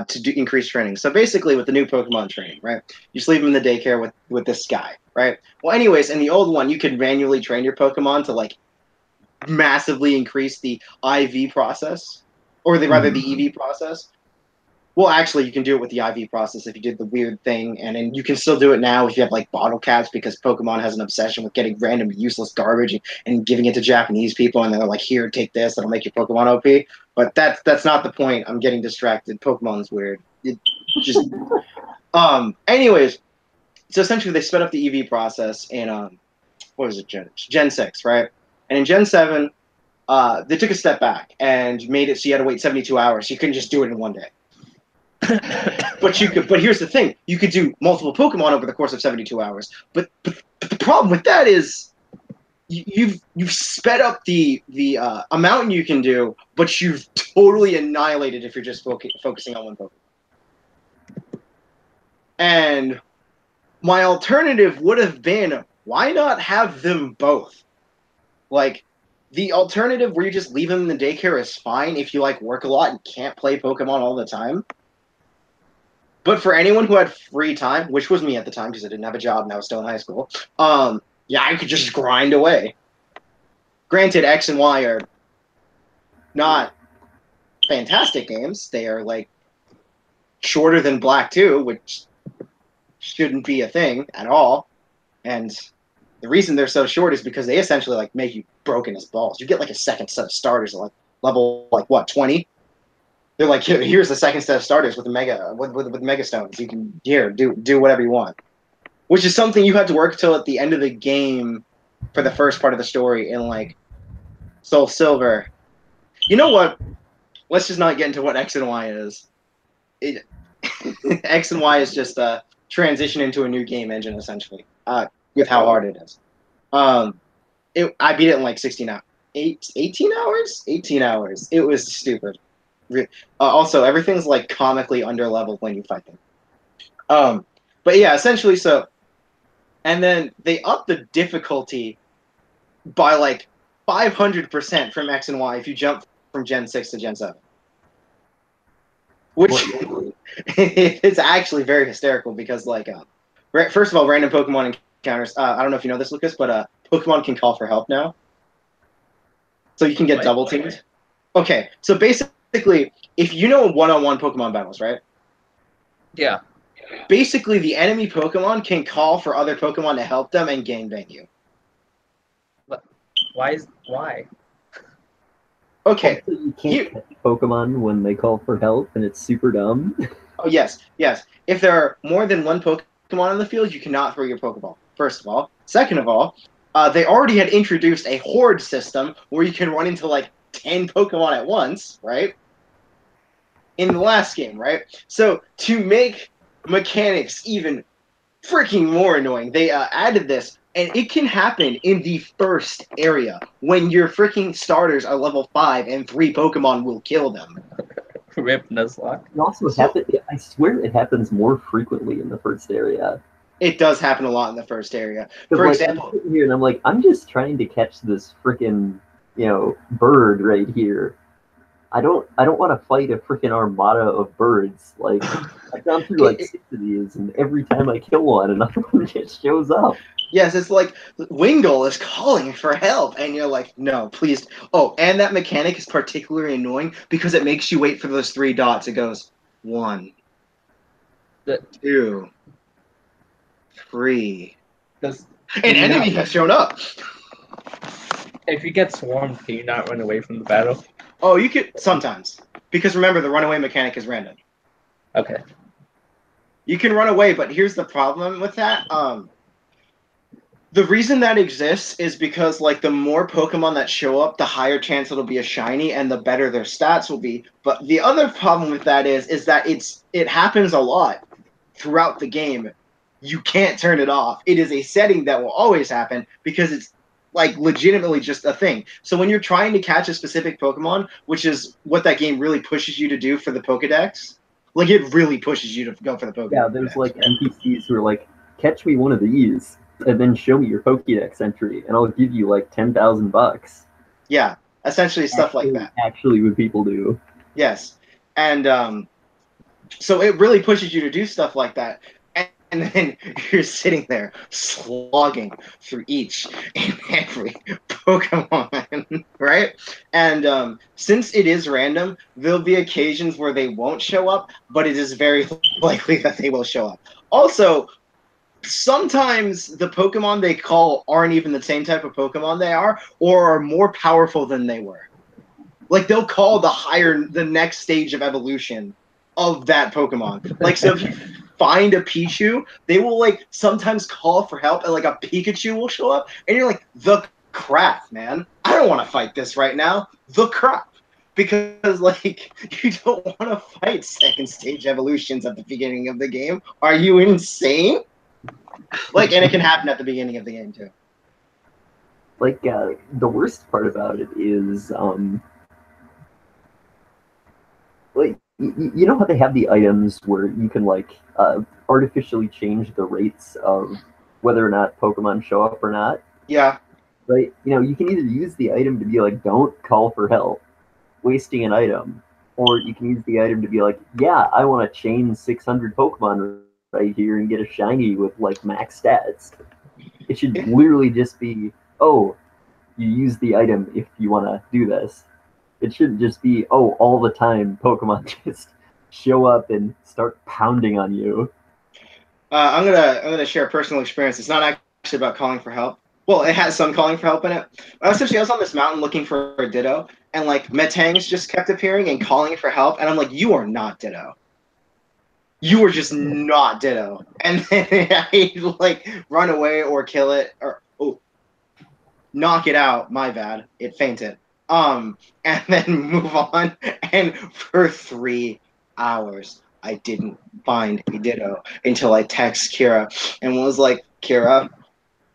to do increase training. So basically, with the new Pokemon training, right? You just leave them in the daycare with this guy, right? Well, anyways, in the old one, you could manually train your Pokemon to like massively increase the IV process, or rather the EV process. Well, actually, you can do it with the IV process if you did the weird thing, and then you can still do it now if you have like bottle caps, because Pokemon has an obsession with getting random useless garbage and giving it to Japanese people, and they're like, "Here, take this; it'll make your Pokemon OP." But that's not the point. I'm getting distracted. Pokemon's weird. It just Anyways, so essentially they sped up the EV process in what was it, Gen 6, right? And in Gen 7, they took a step back and made it so you had to wait 72 hours. You couldn't just do it in one day. But you could. But here's the thing: you could do multiple Pokemon over the course of 72 hours. But the problem with that is you've sped up the amount you can do, but you've totally annihilated if you're just focusing on one Pokemon. And my alternative would have been, why not have them both? Like, the alternative where you just leave them in the daycare is fine if you like work a lot and can't play Pokemon all the time. But for anyone who had free time, which was me at the time because I didn't have a job and I was still in high school, yeah, I could just grind away. Granted, X and Y are not fantastic games. They are like shorter than Black 2, which shouldn't be a thing at all. And the reason they're so short is because they essentially like make you broken as balls. You get like a second set of starters at like level like what, 20? They're like, here's the second set of starters with the mega stones. You can do whatever you want, which is something you had to work till at the end of the game for the first part of the story in like Soul Silver. You know what? Let's just not get into what X and Y is. X and Y is just a transition into a new game engine essentially, with how hard it is. I beat it in like 18 hours. 18 hours. It was stupid. Also, everything's like comically underleveled when you fight them. But yeah, essentially so. And then they upped the difficulty by like 500% from X and Y if you jump from Gen 6 to Gen 7. Which is actually very hysterical because, like, first of all, random Pokemon encounters. I don't know if you know this, Lucas, but Pokemon can call for help now. So you can get double teamed. Okay, so basically, if you know one-on-one Pokemon battles, right? Yeah. Basically, the enemy Pokemon can call for other Pokemon to help them and gangbang you. But why? Okay. Also, you can't catch Pokemon when they call for help, and it's super dumb. Oh, yes. If there are more than one Pokemon in the field, you cannot throw your Pokeball, first of all. Second of all, they already had introduced a horde system where you can run into like 10 Pokemon at once, right? In the last game, right? So to make mechanics even freaking more annoying, they added this, and it can happen in the first area when your freaking starters are level 5 and 3 Pokemon will kill them. Rip Nuzlocke. It also I swear it happens more frequently in the first area. It does happen a lot in the first area. For example, I'm sitting here and I'm like, I'm just trying to catch this freaking, bird right here. I don't want to fight a freaking armada of birds. Like, I've gone through like 6 of these, and every time I kill one, another one just shows up. Yes, it's like Wingull is calling for help, and you're like, no, please. Oh, and that mechanic is particularly annoying because it makes you wait for those 3 dots. It goes 1, 2, 3. An enemy has shown up. If you get swarmed, can you not run away from the battle? Oh, you could sometimes, because remember the runaway mechanic is random. Okay. You can run away, but here's the problem with that. The reason that exists is because like the more Pokemon that show up, the higher chance it'll be a shiny, and the better their stats will be. But the other problem with that is that it happens a lot throughout the game. You can't turn it off. It is a setting that will always happen because it's like legitimately just a thing. So when you're trying to catch a specific Pokemon, which is what that game really pushes you to do for the Pokedex, like it really pushes you to go for the Pokedex. Yeah, there's like NPCs who are like, catch me one of these, and then show me your Pokedex entry, and I'll give you like $10,000. Yeah, essentially stuff like that. Actually, what people do. Yes, and So it really pushes you to do stuff like that. And then you're sitting there slogging through each and every Pokemon, right? And since it is random, there'll be occasions where they won't show up, but it is very likely that they will show up. Also, sometimes the Pokemon they call aren't even the same type of Pokemon they are, or are more powerful than they were. Like they'll call the next stage of evolution of that Pokemon. Like so if you find a Pichu, they will like sometimes call for help and like a Pikachu will show up and you're like, the crap, man. I don't want to fight this right now. The crap. Because like you don't want to fight second stage evolutions at the beginning of the game. Are you insane? Like, and it can happen at the beginning of the game too. Like the worst part about it is like you know how they have the items where you can like artificially change the rates of whether or not Pokemon show up or not. Yeah. Right? You know, you can either use the item to be like, don't call for help, wasting an item, or you can use the item to be like, yeah, I want to chain 600 Pokemon right here and get a shiny with like max stats. It should literally just be, oh, you use the item if you want to do this. It shouldn't just be, oh, all the time Pokemon just show up and start pounding on you. I'm gonna share a personal experience. It's not actually about calling for help. Well, it has some calling for help in it. Essentially, I was on this mountain looking for a Ditto, and like Metangs just kept appearing and calling for help, and I'm like, you are not Ditto. You are just not Ditto. And then I like run away or kill it or knock it out. My bad. It fainted. And then move on. And for 3 hours, I didn't find a Ditto until I text Kira and was like, Kira,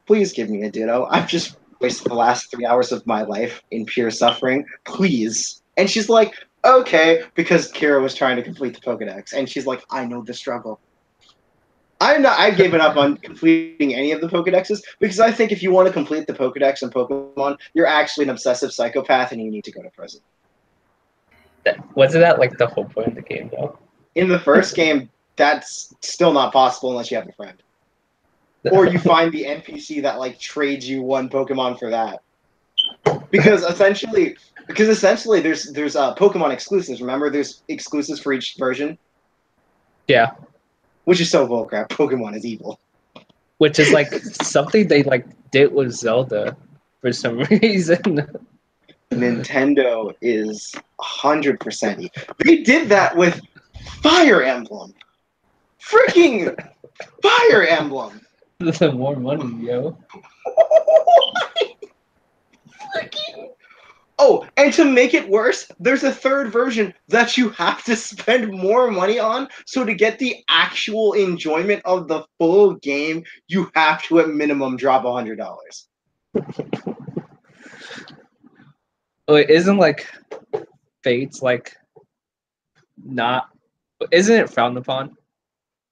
please give me a Ditto. I've just wasted the last 3 hours of my life in pure suffering. Please. And she's like, okay, because Kira was trying to complete the Pokedex. And she's like, I know the struggle. I've given up on completing any of the Pokedexes because I think if you want to complete the Pokedex and Pokemon, you're actually an obsessive psychopath and you need to go to prison. Wasn't that like the whole point of the game, though? In the first game, that's still not possible unless you have a friend. Or you find the NPC that like trades you one Pokemon for that. Because essentially there's Pokemon exclusives. Remember, there's exclusives for each version. Yeah. Which is so bullcrap. Pokemon is evil. Which is like something they like did with Zelda for some reason. Nintendo is 100%. They did that with Fire Emblem. Freaking Fire Emblem. The more money, yo. Freaking. Oh, and to make it worse, there's a third version that you have to spend more money on. So to get the actual enjoyment of the full game, you have to at minimum drop $100. Wait, isn't like Fates like not? Isn't it frowned upon?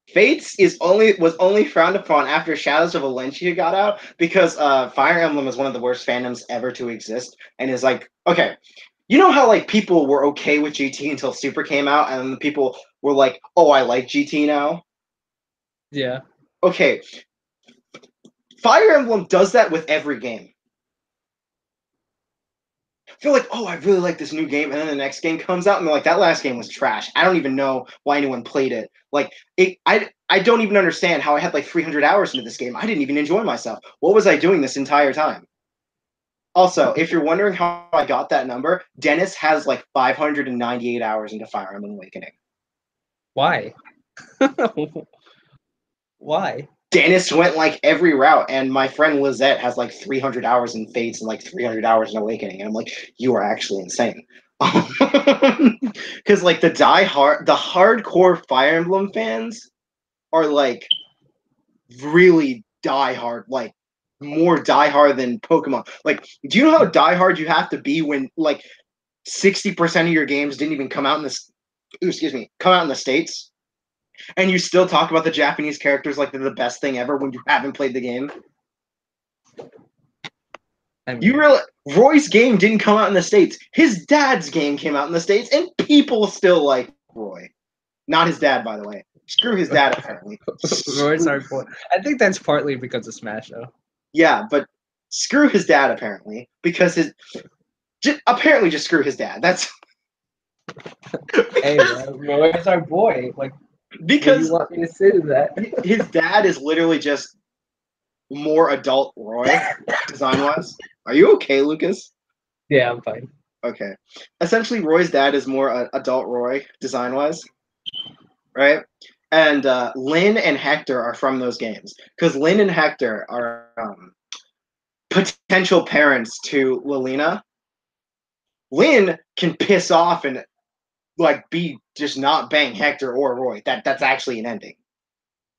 Fates was only frowned upon after Shadows of Valencia got out because Fire Emblem is one of the worst fandoms ever to exist, and is like, okay, you know how like people were okay with GT until Super came out, and then the people were like, oh, I like GT now. Yeah. Okay, Fire Emblem does that with every game. They're like, oh, I really like this new game, and then the next game comes out, and they're like, that last game was trash. I don't even know why anyone played it. Like, I don't even understand how I had like 300 hours into this game. I didn't even enjoy myself. What was I doing this entire time? Also, if you're wondering how I got that number, Dennis has like 598 hours into Fire Emblem Awakening. Why? Why? Dennis went like every route, and my friend Lizette has like 300 hours in Fates and like 300 hours in Awakening. And I'm like, you are actually insane. Because like the hardcore Fire Emblem fans are like really diehard, like more diehard than Pokemon. Like, do you know how diehard you have to be when like 60% of your games didn't even come out in this? Come out in the States? And you still talk about the Japanese characters like they're the best thing ever when you haven't played the game. I mean, You realize Roy's game didn't come out in the States. His dad's game came out in the States, and people still like Roy. Not his dad, by the way. Screw his dad, apparently. Roy's our boy. I think that's partly because of Smash, though. Yeah, but screw his dad, apparently, because apparently just screw his dad. That's Hey, Roy's our boy. Like, because you want me to say that? his dad is literally just more adult Roy, design-wise. Are you okay, Lucas? Yeah, I'm fine. Okay. Essentially, Roy's dad is more adult Roy, design-wise, right? And Lynn and Hector are from those games. Because Lynn and Hector are potential parents to Lilina. Lynn can piss off and like be just not bang Hector or Roy. That's actually an ending.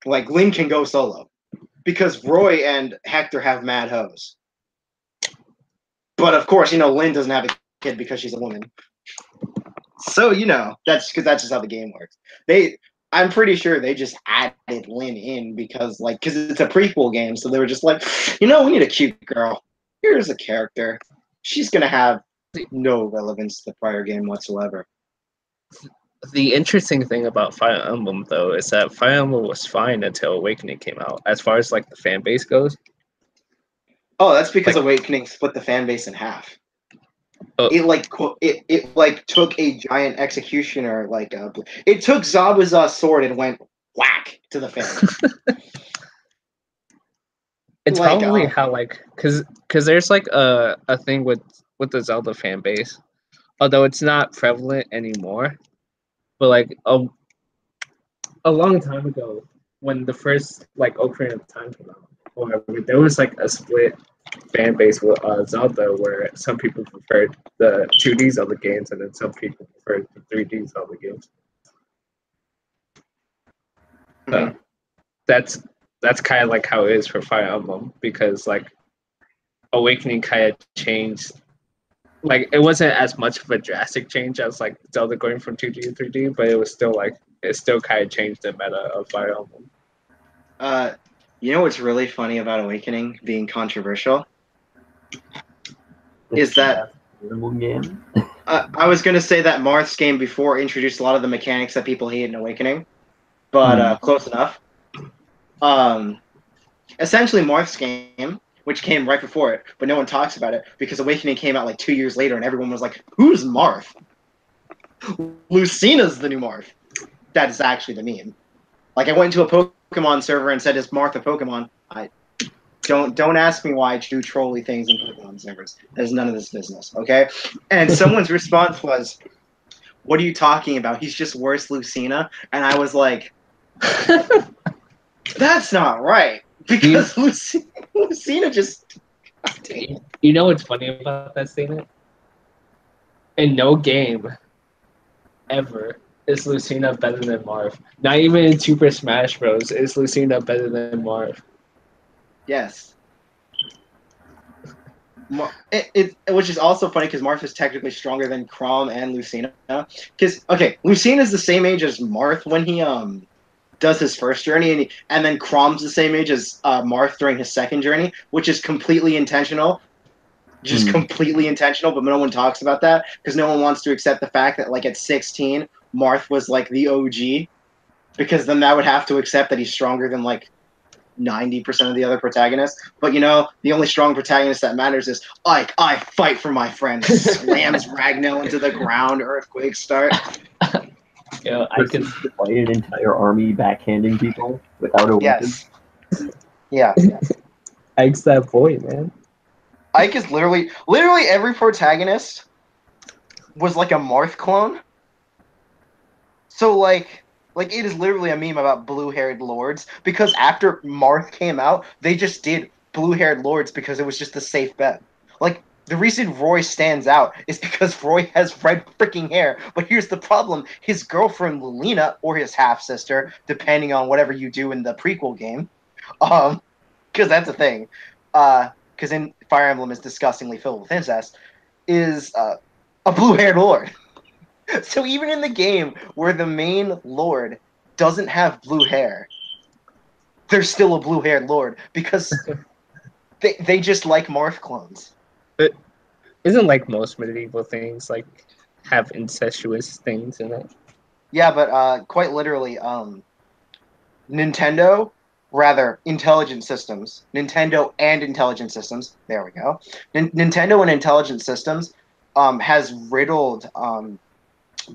Like Lynn can go solo. Because Roy and Hector have mad hoes. But of course, Lynn doesn't have a kid because she's a woman. So, that's just how the game works. I'm pretty sure they just added Lynn in because it's a prequel game. So they were just like, we need a cute girl. Here's a character. She's going to have no relevance to the prior game whatsoever. The interesting thing about Fire Emblem, though, is that Fire Emblem was fine until Awakening came out. As far as the fan base goes. Oh, that's because Awakening split the fan base in half. It took a giant executioner it took Zabuza's sword and went whack to the fans. It's probably how because there's a thing with the Zelda fan base, although it's not prevalent anymore. But a long time ago, when the first Ocarina of Time came out, or whatever, there was a split fan base with Zelda, where some people preferred the 2D Zelda games, and then some people preferred the 3D Zelda games. So that's kind of how it is for Fire Emblem, because Awakening kind of changed. It wasn't as much of a drastic change as Zelda going from 2D to 3D, but it was still it still kind of changed the meta of Fire Emblem. You know what's really funny about Awakening being controversial? Is that game? I was going to say that Marth's game before introduced a lot of the mechanics that people hate in Awakening, but close enough. Essentially, Marth's game, which came right before it, but no one talks about it because Awakening came out 2 years later, and everyone was like, "Who's Marth? Lucina's the new Marth." That is actually the meme. I went into a Pokemon server and said, "Is Marth a Pokemon?" Don't ask me why I do trolly things in Pokemon servers. There's none of this business, okay? And someone's response was, "What are you talking about? He's just worse Lucina." And I was like, "That's not right." Because Lucina just... You know what's funny about that statement? In no game ever is Lucina better than Marth. Not even in Super Smash Bros. Is Lucina better than Marth. Yes. Which is also funny because Marth is technically stronger than Chrom and Lucina. Because, Lucina is the same age as Marth when he does his first journey, and then Chrom's the same age as Marth during his second journey, which is completely intentional. Just completely intentional, but no one talks about that because no one wants to accept the fact that at 16, Marth was the OG, because then that would have to accept that he's stronger than 90% of the other protagonists. But the only strong protagonist that matters is Ike. I fight for my friend. Slams Ragno into the ground. Earthquake start. I can fight an entire army backhanding people without a weapon. Yes. Yeah. Ike's that boy, man. Ike is literally every protagonist was a Marth clone. So it is literally a meme about blue-haired lords, because after Marth came out, they just did blue-haired lords because it was just the safe bet. The reason Roy stands out is because Roy has red freaking hair. But here's the problem. His girlfriend, Lilina, or his half-sister, depending on whatever you do in the prequel game, because that's a thing, because in Fire Emblem is disgustingly filled with incest, is a blue-haired lord. So even in the game where the main lord doesn't have blue hair, there's still a blue-haired lord because they just like Marth clones. But isn't most medieval things have incestuous things in it? Yeah, but quite literally, Nintendo, rather Intelligent Systems, Nintendo and Intelligent Systems. There we go. Nintendo and Intelligent Systems has riddled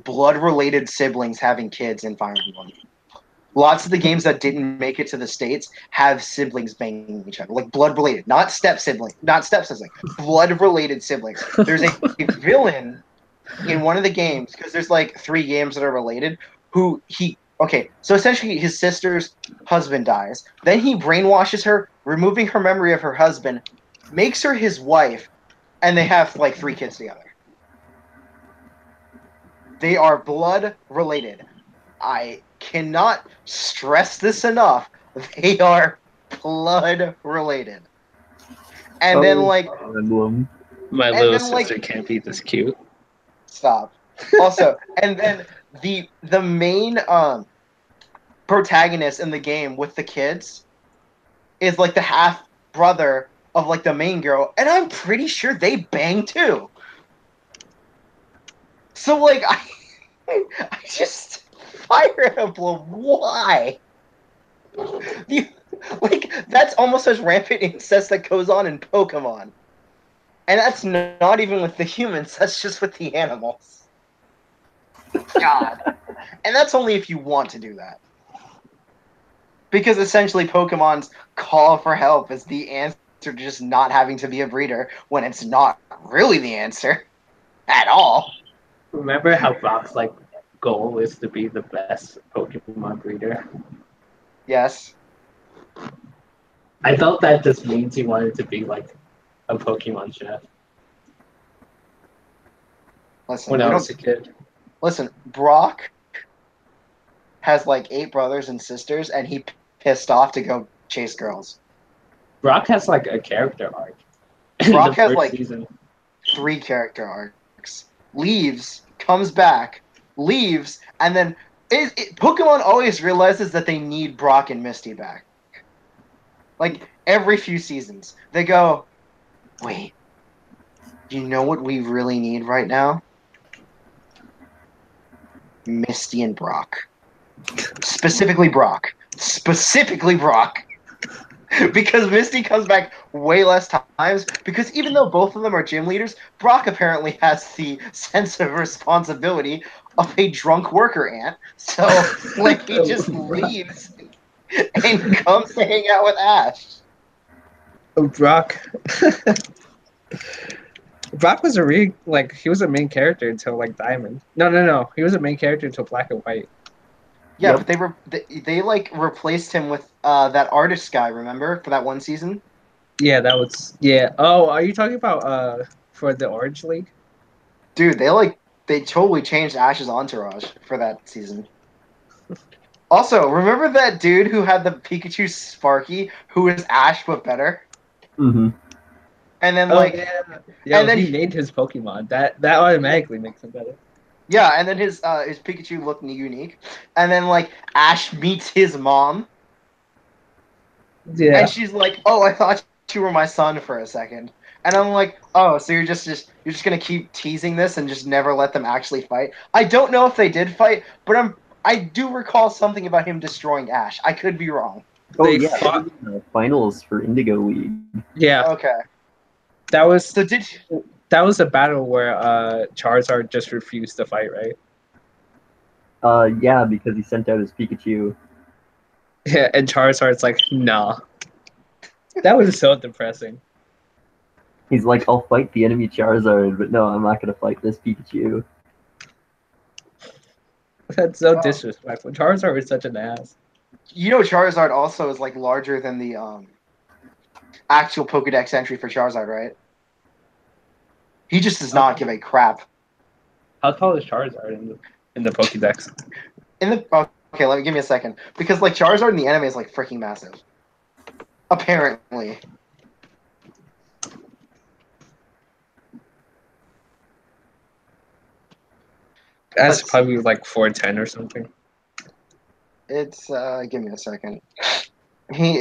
blood-related siblings having kids in Fire Emblem. Lots of the games that didn't make it to the States have siblings banging each other, like blood-related, not step-sibling, blood-related siblings. There's a villain in one of the games, because there's like 3 games that are related, who he okay, so essentially his sister's husband dies. Then he brainwashes her, removing her memory of her husband, makes her his wife, and they have like 3 kids together. They are blood related. I cannot stress this enough. They are blood related. And then like Emblem. My And little then, like- sister can't be this cute. stop. Also, and then the main protagonist in the game with the kids is like the half brother of like the main girl, and I'm pretty sure they bang too. So like I just Fire Emblem, why? Like that's almost as rampant incest that goes on in Pokemon. And that's not even with the humans, that's just with the animals. God. And that's only if you want to do that. Because essentially Pokemon's call for help is the answer to just not having to be a breeder, when it's not really the answer at all. Remember how Brock's like goal is to be the best Pokemon breeder? Yes. I felt that just means he wanted to be like a Pokemon chef Listen, when I was a kid. listen, Brock has like 8 brothers and sisters, and he pissed off to go chase girls. Brock has like a character arc. Brock in the has, first like, season. 3 character arcs. Leaves, comes back, leaves, and then Pokemon always realizes that they need Brock and Misty back. Like, every few seasons. They go, wait, do you know what we really need right now? Misty and Brock. Specifically Brock. Because Misty comes back way less times, because even though both of them are gym leaders, Brock apparently has the sense of responsibility of a drunk worker ant. So, like, he just leaves and comes to hang out with Ash. Oh, Brock. Brock was he was a main character until like Diamond. No. He was a main character until Black and White. Yeah, Yep. but they like replaced him with that artist guy, remember? For that one season? Yeah, that was Oh, are you talking about for the Orange League? Dude, they totally changed Ash's entourage for that season. Also, remember that dude who had the Pikachu Sparky, who was Ash but better? Mm-hmm. And then and then he named his Pokemon. That automatically makes him better. Yeah, and then his Pikachu looked unique. And then like Ash meets his mom. Yeah. And she's like, "Oh, I thought you were my son for a second." And I'm like, "Oh, so you're just gonna keep teasing this and just never let them actually fight?" I don't know if they did fight, but I do recall something about him destroying Ash. I could be wrong. Oh They yeah, fought- finals for Indigo League. Yeah. Okay. That was So that was a battle where Charizard just refused to fight, right? Yeah, because he sent out his Pikachu. Yeah, and Charizard's like, nah. That was so depressing. He's like, I'll fight the enemy Charizard, but no, I'm not gonna fight this Pikachu. That's so disrespectful. Charizard is such an ass. You know, Charizard also is like larger than the actual Pokedex entry for Charizard, right? He just does not give a crap. How tall is Charizard in the Pokédex? Okay, give me a second, because like Charizard in the anime is like freaking massive. Apparently. That's probably like 4'10" or something. It's give me a second. He's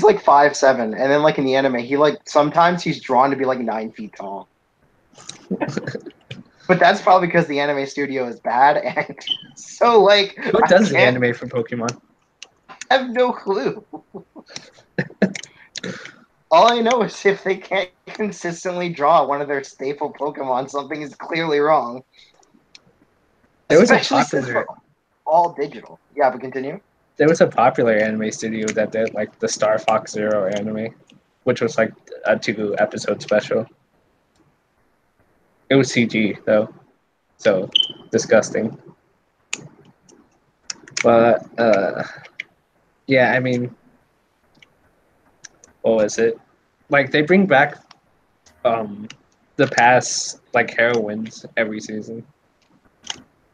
like 5'7", and then like in the anime, he like sometimes he's drawn to be like 9 feet tall. But that's probably because the anime studio is bad, and so like Who I does the can't anime for Pokemon? have no clue. All I know is if they can't consistently draw one of their staple Pokemon, something is clearly wrong. There was a Especially since we're popular all digital. Yeah, but continue. anime studio that did like the Star Fox Zero anime, which was like a 2 episode special. It was CG though, so disgusting. But yeah, I mean, what was it? Like they bring back the past like heroines every season.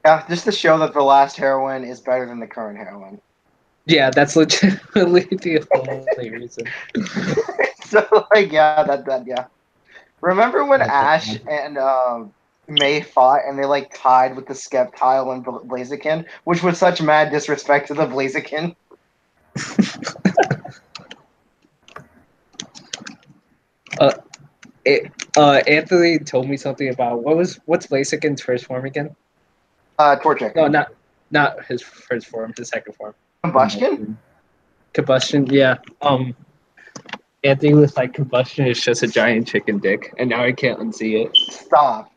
Yeah, just to show that the last heroine is better than the current heroine. Yeah, that's legitimately the only reason. So like yeah. Remember when Ash and May fought and they like tied with the Skeptile and Blaziken, which was such mad disrespect to the Blaziken. Anthony told me something about what's Blaziken's first form again? Torchic. No, not his first form, his second form. Combustion? Combustion, yeah. Anthony was like, combustion is just a giant chicken dick, and now I can't unsee it. Stop.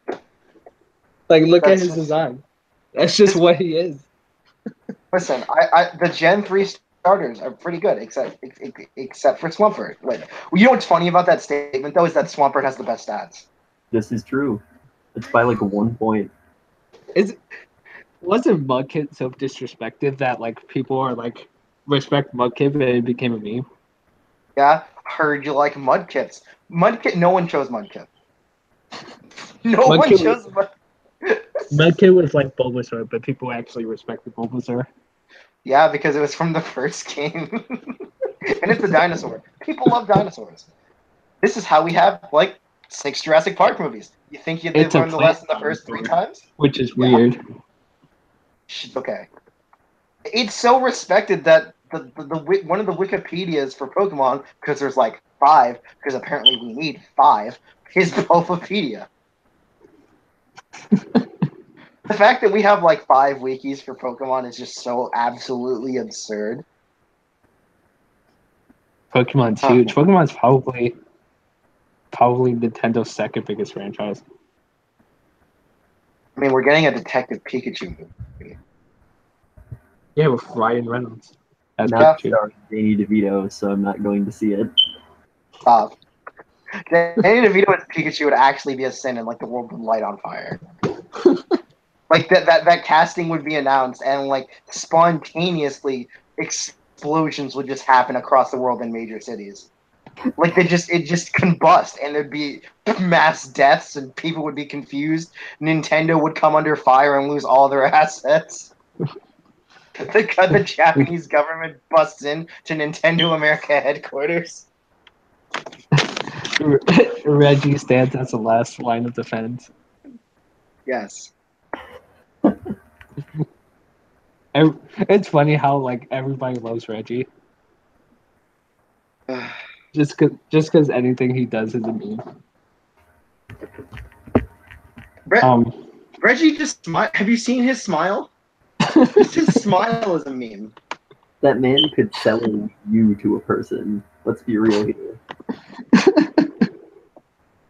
Like, look That's at his just- design. That's just what he is. Listen, the Gen 3 starters are pretty good, except for Swampert. Like, you know what's funny about that statement though is that Swampert has the best stats. This is true. It's by like 1 point. Wasn't Mudkip so disrespected that like people are like respect Mudkip and it became a meme? Yeah, heard you like Mudkips. Mudkip. No one chose Mudkip. No one Mudkip- chose Mudkip. Mudkip was like Bulbasaur, but people actually respected Bulbasaur. Yeah, because it was from the first game. And it's a dinosaur. People love dinosaurs. This is how we have, like, 6 Jurassic Park movies. You think they've It's a learned the lesson the plant first 3 dinosaur. times? Which is weird. Okay. It's so respected that one of the Wikipedias for Pokemon, because there's like 5, because apparently we need 5, is Bulbapedia. The fact that we have like 5 wikis for Pokemon is just so absolutely absurd. Pokemon's huge. Pokemon's probably Nintendo's second biggest franchise. I mean, we're getting a Detective Pikachu movie. Yeah, with Ryan Reynolds as Not Pikachu. starring Danny DeVito, so I'm not going to see it. Stop. Danny DeVito as Pikachu would actually be a sin, and like the world would light on fire. Like that casting would be announced, and like spontaneously explosions would just happen across the world in major cities. Like it just combust, and there'd be mass deaths, and people would be confused. Nintendo would come under fire and lose all their assets. The Japanese government busts in to Nintendo America headquarters. Reggie stands as the last line of defense. Yes. It's funny how like everybody loves Reggie. Just cause anything he does is a meme. Reggie just have you seen his smile? His smile is a meme. That man could sell you to a person. Let's be real here.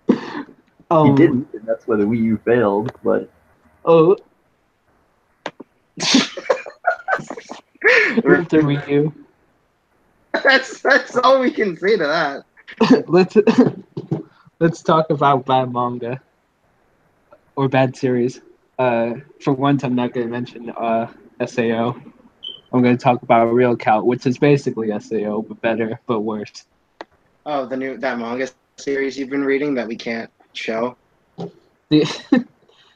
He didn't, and that's why the Wii U failed, but... Oh. Rip the Wii U. That's all we can say to that. Let's talk about bad manga. Or bad series. For once, I'm not going to mention SAO. I'm going to talk about Rivalchat, which is basically SAO, but better, but worse. Oh, that manga series you've been reading that we can't show. Do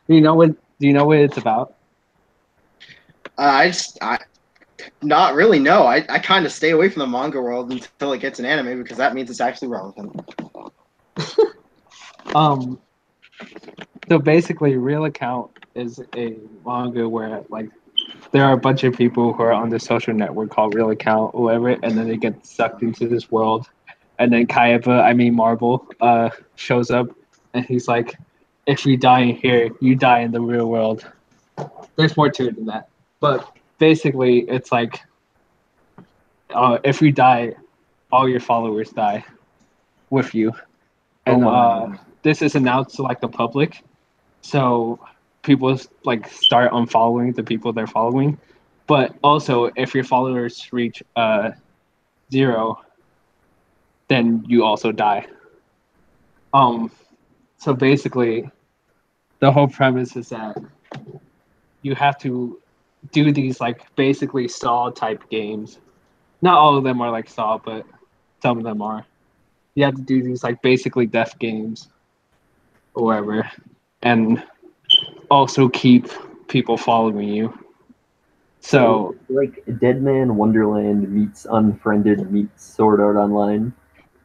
you know what it's about? I not really. No, I kind of stay away from the manga world until it gets an anime because that means it's actually relevant. So basically, Rivalchat is a manga where like there are a bunch of people who are on this social network called Rivalchat or whatever, and then they get sucked into this world, and then Marble, shows up, and he's like, if you die in here, you die in the real world. There's more to it than that, but basically, it's like if you die, all your followers die with you, and this is announced to like the public, so people like start unfollowing the people they're following. But also, if your followers reach 0, then you also die. So basically, the whole premise is that you have to do these like basically Saw type games. Not all of them are like Saw, but some of them are. You have to do these like basically death games or whatever, and also keep people following you. So like Dead Man Wonderland meets Unfriended meets Sword Art Online.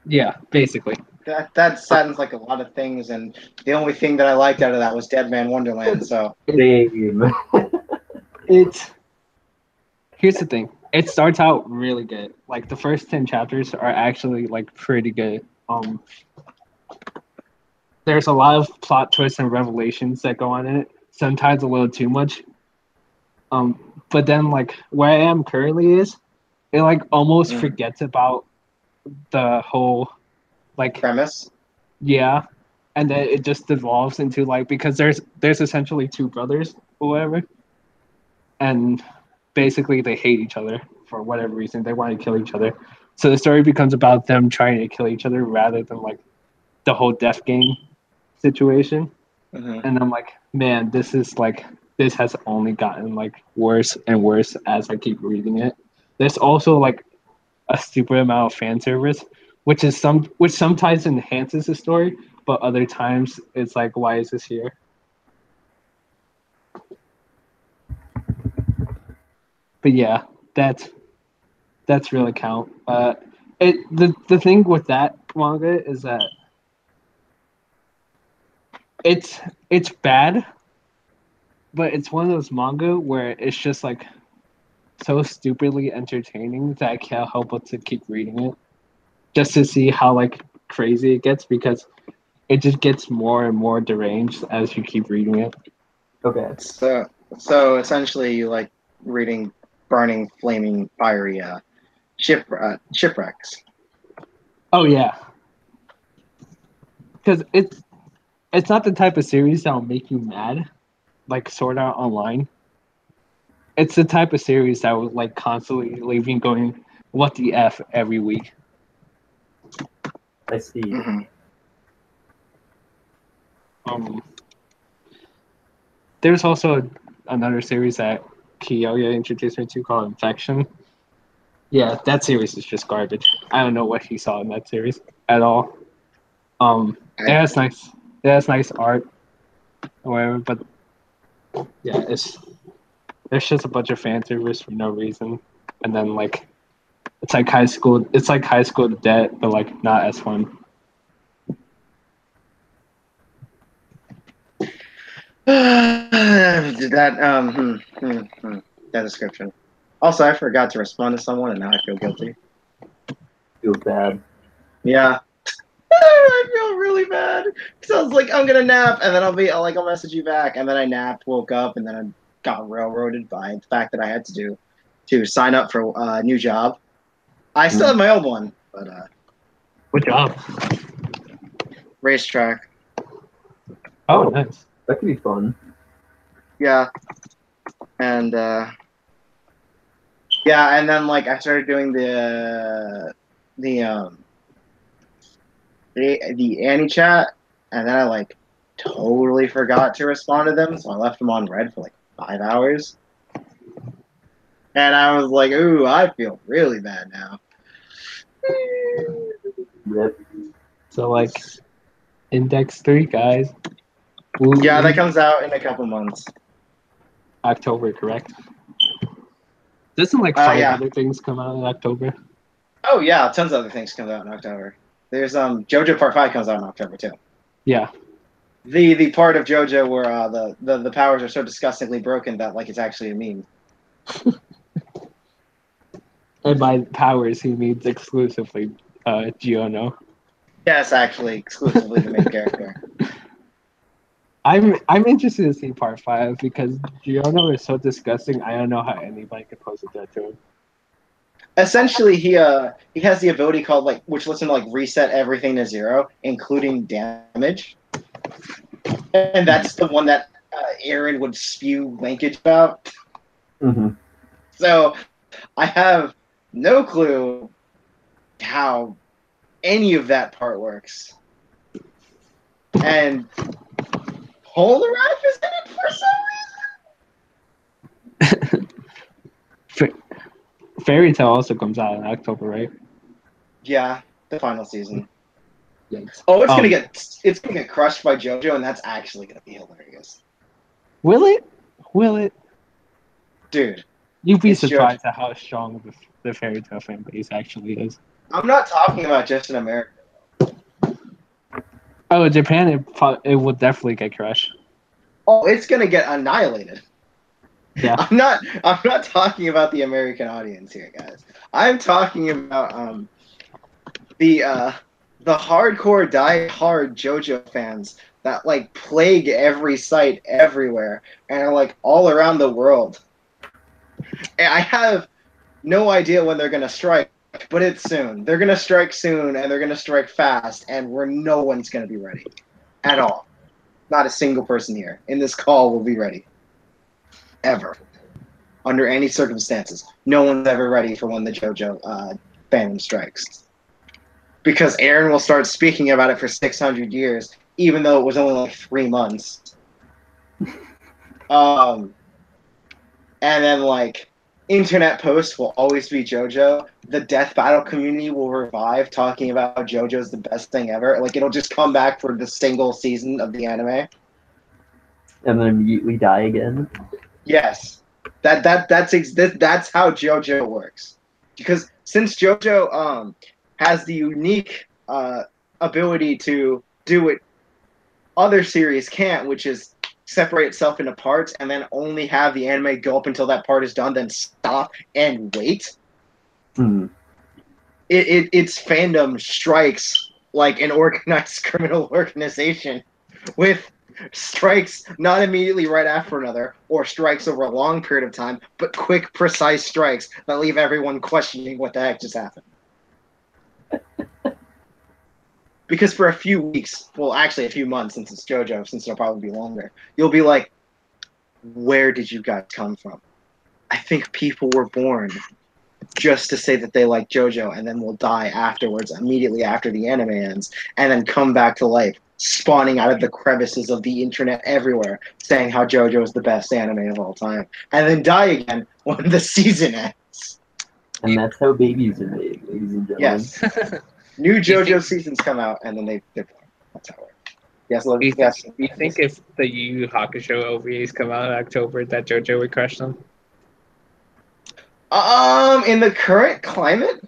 Yeah, basically. That sounds like a lot of things, and the only thing that I liked out of that was Dead Man Wonderland. So Same. Here's the thing. It starts out really good. Like the first 10 chapters are actually like pretty good. There's a lot of plot twists and revelations that go on in it. Sometimes a little too much. But then like where I am currently is it like almost forgets about the whole like premise. Yeah. And then it just devolves into like because there's essentially two brothers or whatever. And basically they hate each other for whatever reason. They want to kill each other. So the story becomes about them trying to kill each other rather than like the whole death game situation. And I'm like, man, this has only gotten like worse and worse as I keep reading it. There's also like a stupid amount of fan service, which sometimes enhances the story, but other times it's like, why is this here? But yeah, that's really count. The thing with that manga is that it's bad, but it's one of those manga where it's just like so stupidly entertaining that I can't help but to keep reading it, just to see how like crazy it gets because it just gets more and more deranged as you keep reading it. Okay. So essentially, you like reading burning, flaming, fiery shipwrecks. Oh yeah, because it's not the type of series that'll make you mad, like Sword Art Online. It's the type of series that will like constantly leave you going, "What the f?" every week. I see. There's also another series that Kiyoya introduced me to called Infection. Yeah, that series is just garbage. I don't know what he saw in that series at all. It has nice art or whatever, but yeah, there's just a bunch of fan service for no reason, and then like it's like high school debt, but like not as fun. That description. Also, I forgot to respond to someone, and now I feel guilty. Feels bad. Yeah. I feel really bad because I was like, I'm gonna nap, and then I'll message you back, and then I napped, woke up, and then I got railroaded by the fact that I had to sign up for a new job. I still have my old one, but What job? Racetrack. Oh, nice. That could be fun. Yeah, and and then like I started doing the Annie chat, and then I like totally forgot to respond to them, so I left them on red for like 5 hours. And I was like, ooh, I feel really bad now. Rip. So like Index 3, guys. Yeah, that comes out in a couple months. October, correct? Doesn't like 5 other things come out in October? Oh yeah, tons of other things come out in October. There's JoJo Part 5 comes out in October too. Yeah. The part of JoJo where the powers are so disgustingly broken that like it's actually a meme. And by powers he means exclusively Giorno. Yes, actually, exclusively the main character. I'm interested to see part 5 because Giorno is so disgusting. I don't know how anybody could pose a threat to him. Essentially, he has the ability called like, which lets him like reset everything to 0, including damage, and that's the one that Aaron would spew linkage about. Mm-hmm. So I have no clue how any of that part works, and Polnareff is in it for some reason. Fairy Tale also comes out in October, right? Yeah, the final season. Yikes. Oh, it's gonna get crushed by JoJo, and that's actually gonna be hilarious. Will it? Will it? Dude, You'd be it's surprised at how strong the Fairy Tale fan base actually is. I'm not talking about just in America. Oh, Japan, it would definitely get crushed. Oh, it's gonna get annihilated. Yeah. I'm not talking about the American audience here, guys. I'm talking about the hardcore die-hard JoJo fans that like plague every site everywhere and are like all around the world. And I have no idea when they're gonna strike, but it's soon. They're gonna strike soon, and they're gonna strike fast, and no one's gonna be ready at all. Not a single person here in this call will be ready. Ever. Under any circumstances. No one's ever ready for when the JoJo fandom strikes. Because Aaron will start speaking about it for 600 years, even though it was only like 3 months. And then, like, internet posts will always be JoJo. The Death Battle community will revive talking about how JoJo's the best thing ever. Like, it'll just come back for the single season of the anime. And then immediately die again. Yes. That's how JoJo works. Because since JoJo has the unique ability to do what other series can't, which is separate itself into parts and then only have the anime go up until that part is done, then stop and wait. Mm-hmm. Its fandom strikes like an organized criminal organization with strikes not immediately right after another or strikes over a long period of time, but quick, precise strikes that leave everyone questioning what the heck just happened. Because for a few weeks, well, actually a few months since it's JoJo, since it'll probably be longer, you'll be like, where did you guys come from? I think people were born just to say that they like JoJo and then will die afterwards, immediately after the anime ends, and then come back to life, spawning out of the crevices of the internet everywhere, saying how JoJo is the best anime of all time, and then die again when the season ends. And that's how babies are made, ladies and gentlemen. Yes. New JoJo seasons come out, and then they're born. That's how it works. Yes, you think if the Yu Yu Hakusho OVAs come out in October that JoJo would crush them? In the current climate,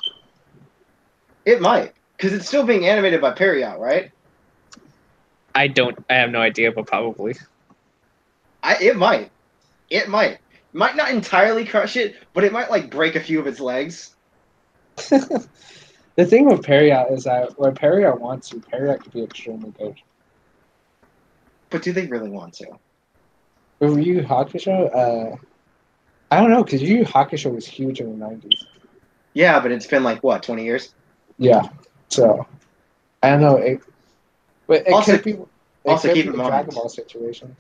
it might, because it's still being animated by Period, right? I have no idea, but probably. It might. It might not entirely crush it, but it might like break a few of its legs. The thing with Period is that when Period wants to, Period could be extremely good. But do they really want to? With Yu Yu Hakusho, I don't know, because Yu Yu Hakusho was huge in the 90s. Yeah, but it's been like, what, 20 years? Yeah, so, I don't know. But it also, could be, also keep be in a mind, Dragon Ball situation.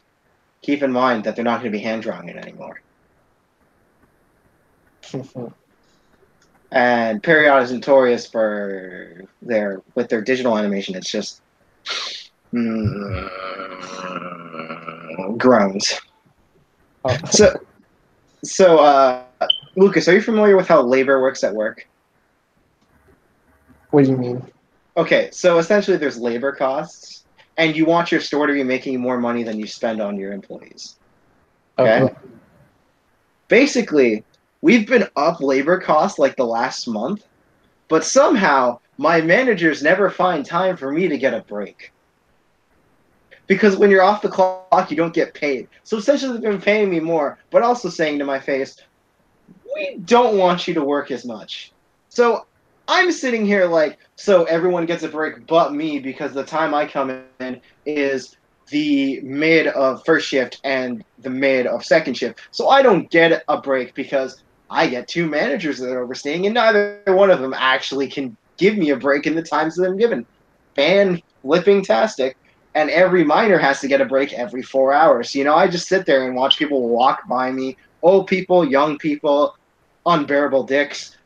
Keep in mind that they're not going to be hand-drawing it anymore. And Period is notorious for with their digital animation. It's just groans. Oh. So, Lucas, are you familiar with how labor works at work? What do you mean? Okay, so essentially there's labor costs, and you want your store to be making more money than you spend on your employees. Okay? Basically, we've been up labor costs like the last month, but somehow my managers never find time for me to get a break. Because when you're off the clock, you don't get paid. So essentially they've been paying me more, but also saying to my face, we don't want you to work as much. So I'm sitting here like, so everyone gets a break but me because the time I come in is the mid of first shift and the mid of second shift. So I don't get a break because I get two managers that are overseeing, and neither one of them actually can give me a break in the times that I'm given. Fan flipping tastic. And every miner has to get a break every 4 hours. You know, I just sit there and watch people walk by me, old people, young people, unbearable dicks,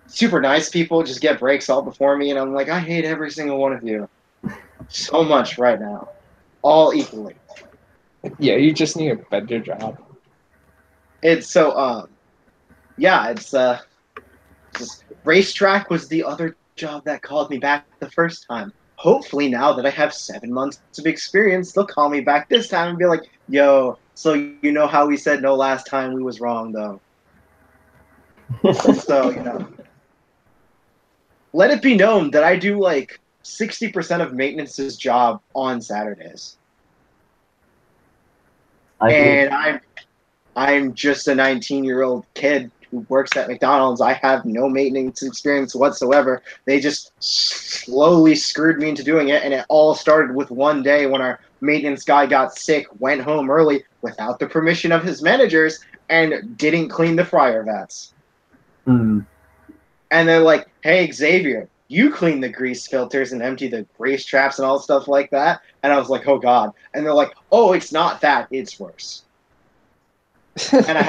super nice people just get breaks all before me, and I'm like, I hate every single one of you so much right now, all equally. Yeah, you just need a better job. It's so yeah, it's just racetrack was the other job that called me back the first time. Hopefully now that I have 7 months of experience, they'll call me back this time and be like, yo, so you know how we said no last time, we was wrong though. So, you know, let it be known that I do like 60% of maintenance's job on Saturdays. And I'm just a 19-year-old kid who works at McDonald's. I have no maintenance experience whatsoever. They just slowly screwed me into doing it, and it all started with one day when our maintenance guy got sick, went home early without the permission of his managers, and didn't clean the fryer vats. Mm. And they're like, hey, Xavier, you clean the grease filters and empty the grease traps and all stuff like that. And I was like, oh, God. And they're like, oh, it's not that. It's worse. And I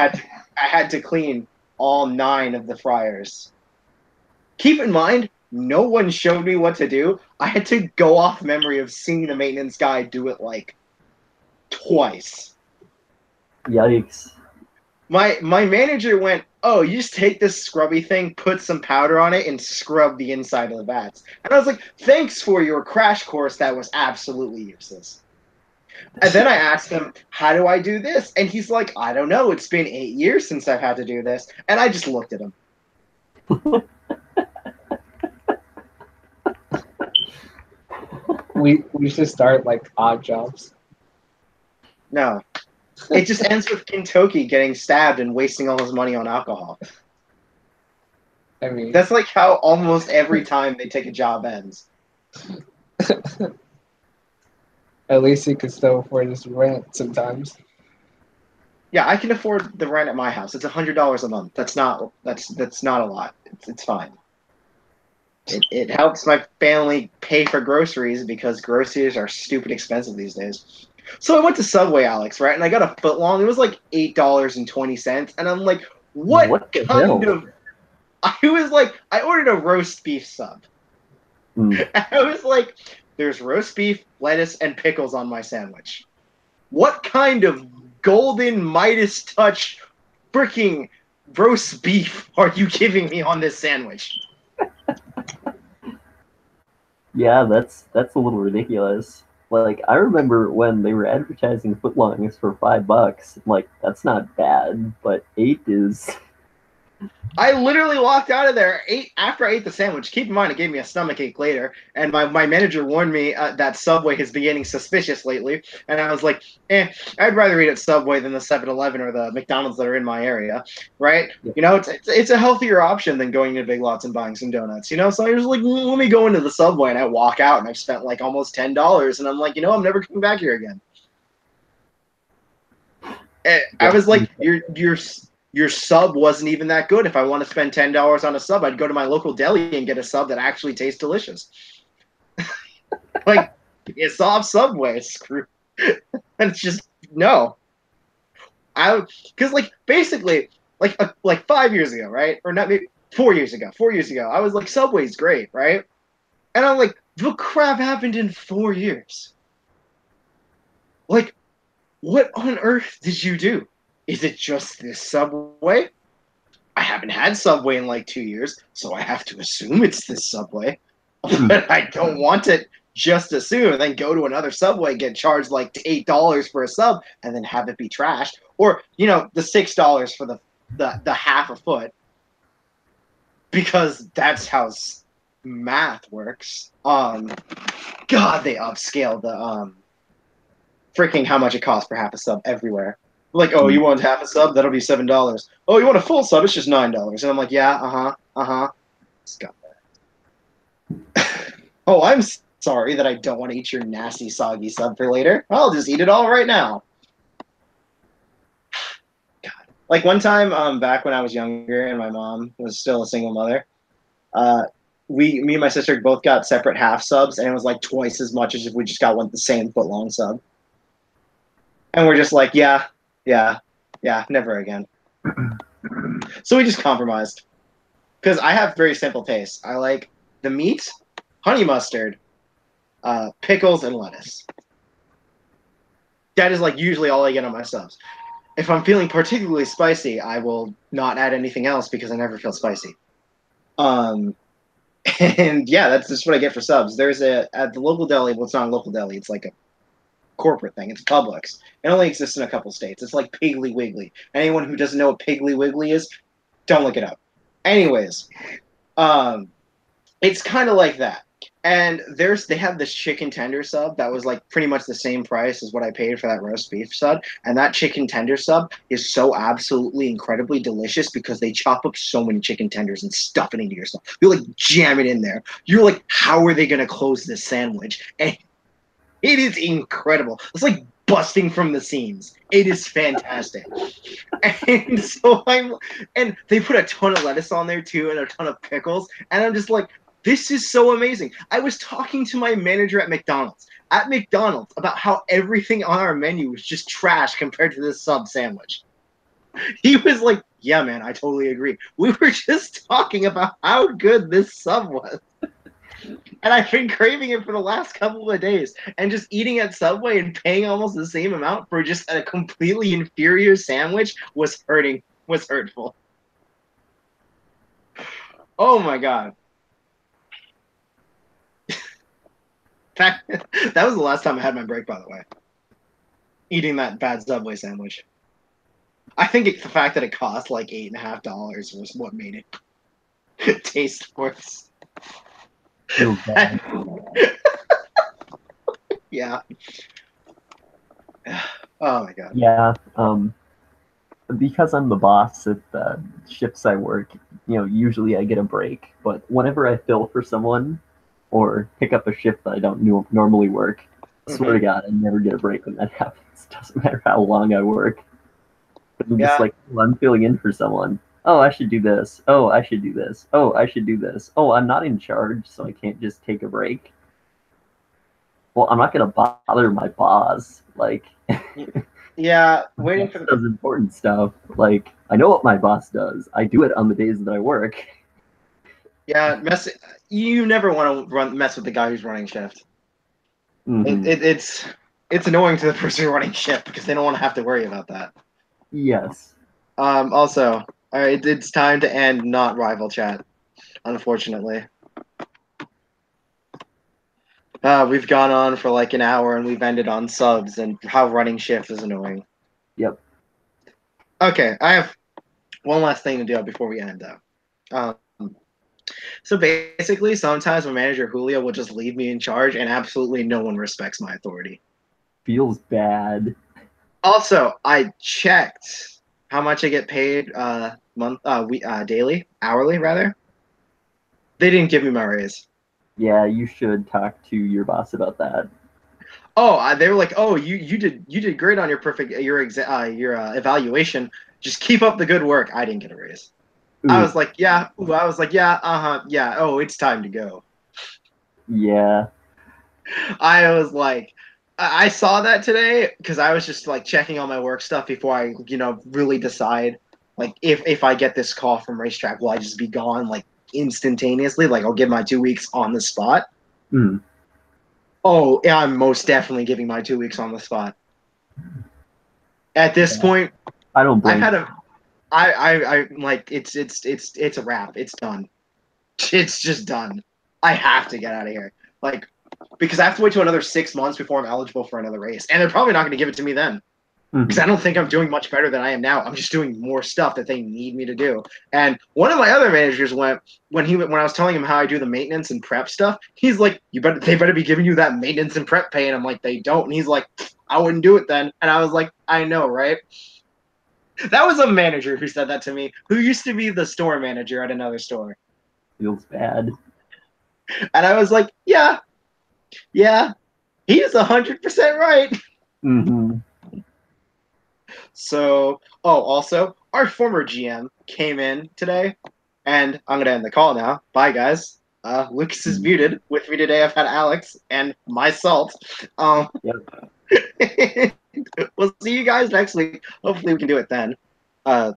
had to clean all 9 of the fryers. Keep in mind, no one showed me what to do. I had to go off memory of seeing the maintenance guy do it like twice. Yikes. My manager went, oh, you just take this scrubby thing, put some powder on it, and scrub the inside of the vats. And I was like, thanks for your crash course. That was absolutely useless. And then I asked him, how do I do this? And he's like, I don't know. It's been 8 years since I've had to do this. And I just looked at him. We should start like odd jobs. No. It just ends with Kentucky getting stabbed and wasting all his money on alcohol. I mean, That's like how almost every time they take a job ends. at least he could still afford his rent sometimes. Yeah, I can afford the rent at my house. It's $100 a month. That's not a lot. It's fine. It helps my family pay for groceries because groceries are stupid expensive these days. So I went to Subway, Alex, right? And I got a footlong. It was like $8.20, and I'm like, what the kind hell? of? I ordered a roast beef sub. Mm. I was like, there's roast beef, lettuce, and pickles on my sandwich. What kind of golden Midas touch freaking roast beef are you giving me on this sandwich? Yeah, that's a little ridiculous. Like, I remember when they were advertising footlongs for $5. Like, that's not bad, but 8 is. I literally walked out of there after I ate the sandwich. Keep in mind, it gave me a stomachache later, and my manager warned me that Subway has been getting suspicious lately, and I was like, I'd rather eat at Subway than the 7-Eleven or the McDonald's that are in my area, right? Yeah. You know, it's a healthier option than going to Big Lots and buying some donuts, you know? So I was like, let me go into the Subway, and I walk out, and I've spent like almost $10, and I'm like, you know, I'm never coming back here again. And I was like, your sub wasn't even that good. If I want to spend $10 on a sub, I'd go to my local deli and get a sub that actually tastes delicious. Like, it's off Subway. Screw. It's just no. Because like basically like 5 years ago, right? Or not, maybe 4 years ago. 4 years ago, I was like, Subway's great, right? And I'm like, the crap happened in 4 years. Like, what on earth did you do? Is it just this Subway? I haven't had Subway in like 2 years, so I have to assume it's this Subway. But I don't want it just assume and then go to another Subway, get charged like $8 for a sub, and then have it be trashed. Or, you know, the $6 for the half a foot. Because that's how math works. God, they upscaled the freaking how much it costs per half a sub everywhere. Like, oh, you want half a sub? That'll be $7. Oh, you want a full sub? It's just $9. And I'm like, yeah, Scumbag. Oh, I'm Sorry that I don't want to eat your nasty, soggy sub for later. I'll just eat it all right now. God. Like one time, back when I was younger and my mom was still a single mother, me and my sister both got separate half subs, and it was like twice as much as if we just got the same foot long sub. And we're just like, yeah, never again. So we just compromised. Because I have very simple tastes. I like the meat, honey mustard, pickles, and lettuce. That is like usually all I get on my subs. If I'm feeling particularly spicy, I will not add anything else because I never feel spicy. And yeah, that's just what I get for subs. There's at the local deli. Well, it's not a local deli. It's like a corporate thing. It's Publix. It only exists in a couple states. It's like Piggly Wiggly. Anyone who doesn't know what Piggly Wiggly is, don't look it up. Anyways, it's kind of like that. And they have this chicken tender sub that was like pretty much the same price as what I paid for that roast beef sub. And that chicken tender sub is so absolutely incredibly delicious because they chop up so many chicken tenders and stuff it into your stuff. You like jam it in there. You're like, how are they going to close this sandwich? And it is incredible. It's like busting from the seams. It is fantastic. And and they put a ton of lettuce on there too and a ton of pickles. And I'm just like, this is so amazing. I was talking to my manager at McDonald's about how everything on our menu was just trash compared to this sub sandwich. He was like, yeah, man, I totally agree. We were just talking about how good this sub was. And I've been craving it for the last couple of days. And just eating at Subway and paying almost the same amount for just a completely inferior sandwich was hurtful. Oh my God. That was the last time I had my break, by the way. Eating that bad Subway sandwich. I think the fact that it cost like $8.50 was what made it taste worse. Yeah. Oh my God. Yeah. Because I'm the boss at the shifts I work, usually I get a break. But whenever I fill for someone or pick up a shift that I don't normally work, I swear to God, I never get a break when that happens. Doesn't matter how long I work. But I'm just like, well, I'm filling in for someone. Oh, I should do this. Oh, I should do this. Oh, I should do this. Oh, I'm not in charge, so I can't just take a break. Well, I'm not going to bother my boss. Like, yeah, waiting for does important stuff. Like, I know what my boss does. I do it on the days that I work. Yeah, you never want to mess with the guy who's running shift. Mm-hmm. It's annoying to the person running shift because they don't want to have to worry about that. Yes. Also, it's time to end not Rivalchat, unfortunately. We've gone on for like an hour and we've ended on subs and how running shift is annoying. Yep. Okay, I have one last thing to do before we end, though. So basically, sometimes my manager Julio will just leave me in charge, and absolutely no one respects my authority. Feels bad. Also, I checked how much I get paid daily, hourly rather. They didn't give me my raise. Yeah, you should talk to your boss about that. Oh, they were like, "Oh, you did great on your evaluation. Just keep up the good work." I didn't get a raise. Ooh. I was like, yeah. Yeah. Oh, it's time to go. Yeah. I was like, I saw that today because I was just like checking all my work stuff before I, really decide like if I get this call from racetrack, will I just be gone like instantaneously? Like I'll give my 2 weeks on the spot. Mm. Oh, yeah, I'm most definitely giving my 2 weeks on the spot. At this point, I don't blame. I like it's a wrap. It's done. It's just done. I have to get out of here. Like, because I have to wait till another 6 months before I'm eligible for another race, and they're probably not going to give it to me then. Because I don't think I'm doing much better than I am now. I'm just doing more stuff that they need me to do. And one of my other managers when I was telling him how I do the maintenance and prep stuff, he's like, they better be giving you that maintenance and prep pay. And I'm like, they don't. And he's like, I wouldn't do it then. And I was like, I know, right? That was a manager who said that to me, who used to be the store manager at another store. Feels bad. And I was like, yeah, Yeah, he is 100% right. Mm-hmm. So, also, our former GM came in today, and I'm gonna end the call now. Bye, guys. Lucas is muted. With me today, I've had Alex and myself. Yep. We'll see you guys next week. Hopefully, we can do it then.